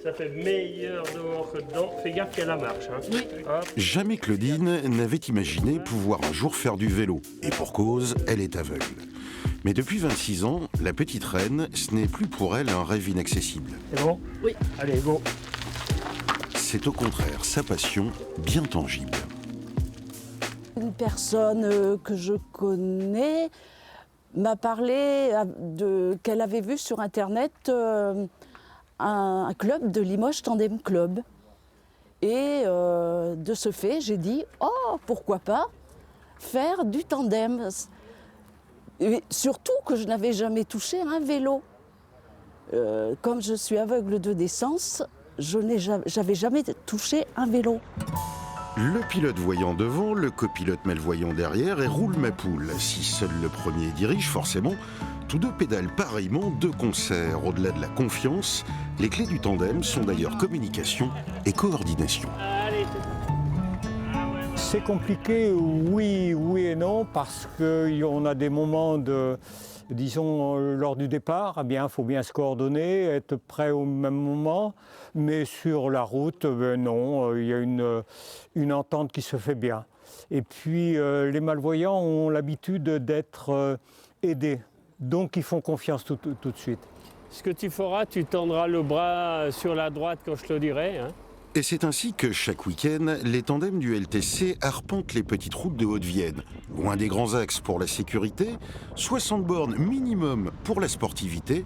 Ça fait meilleur dehors que dedans. Fais gaffe qu'elle la marche. Hein. Oui. Hop. Jamais Claudine n'avait imaginé pouvoir un jour faire du vélo. Et pour cause, elle est aveugle. Mais depuis 26 ans, la petite reine, ce n'est plus pour elle un rêve inaccessible. C'est bon? Oui. Allez, go. C'est au contraire sa passion bien tangible. Une personne que je connais m'a parlé qu'elle avait vu sur Internet un club de Limoges Tandem Club. Et de ce fait, j'ai dit « Oh, pourquoi pas faire du tandem ?» Et surtout que je n'avais jamais touché un vélo. Comme je suis aveugle de naissance, j'avais jamais touché un vélo. Le pilote voyant devant, le copilote malvoyant derrière et roule ma poule. Si seul le premier dirige, forcément, tous deux pédalent pareillement de concert. Au-delà de la confiance, les clés du tandem sont d'ailleurs communication et coordination. Allez, C'est compliqué, oui et non, parce qu'on a des moments disons, lors du départ, eh bien, il faut bien se coordonner, être prêt au même moment. Mais sur la route, non, il y a une entente qui se fait bien. Et puis, les malvoyants ont l'habitude d'être aidés. Donc, ils font confiance tout de suite. ce que tu feras, tu tendras le bras sur la droite quand je te le dirai. Hein. Et c'est ainsi que chaque week-end, les tandems du LTC arpentent les petites routes de Haute-Vienne. Loin des grands axes pour la sécurité, 60 bornes minimum pour la sportivité.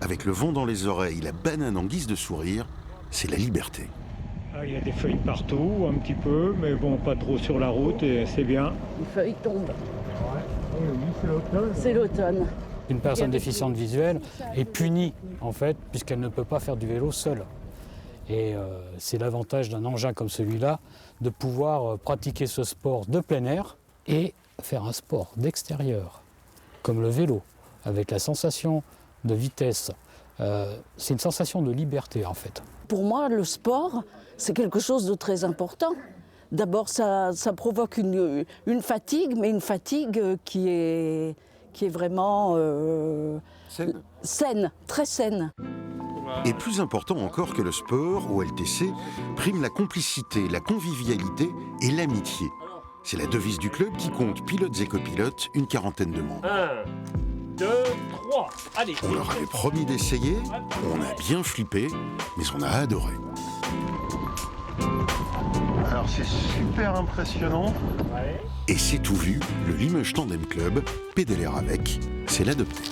Avec le vent dans les oreilles, la banane en guise de sourire, c'est la liberté. Il y a des feuilles partout, un petit peu, mais bon, pas trop sur la route et c'est bien. Les feuilles tombent. Oui, c'est l'automne. C'est l'automne. Une personne déficiente visuelle est punie, en fait, puisqu'elle ne peut pas faire du vélo seule. Et c'est l'avantage d'un engin comme celui-là, de pouvoir pratiquer ce sport de plein air et faire un sport d'extérieur, comme le vélo, avec la sensation de vitesse. C'est une sensation de liberté, en fait. Pour moi, le sport, c'est quelque chose de très important. D'abord, ça provoque une fatigue, mais une fatigue qui est vraiment saine, très saine. Et plus important encore que le sport, au LTC, prime la complicité, la convivialité et l'amitié. C'est la devise du club qui compte pilotes et copilotes, une quarantaine de membres. 1, 2, 3, allez. On leur avait promis d'essayer, on a bien flippé, mais on a adoré. Alors c'est super impressionnant. Ouais. Et c'est tout vu, le Limoges Tandem Club, pédaler avec, c'est l'adopter.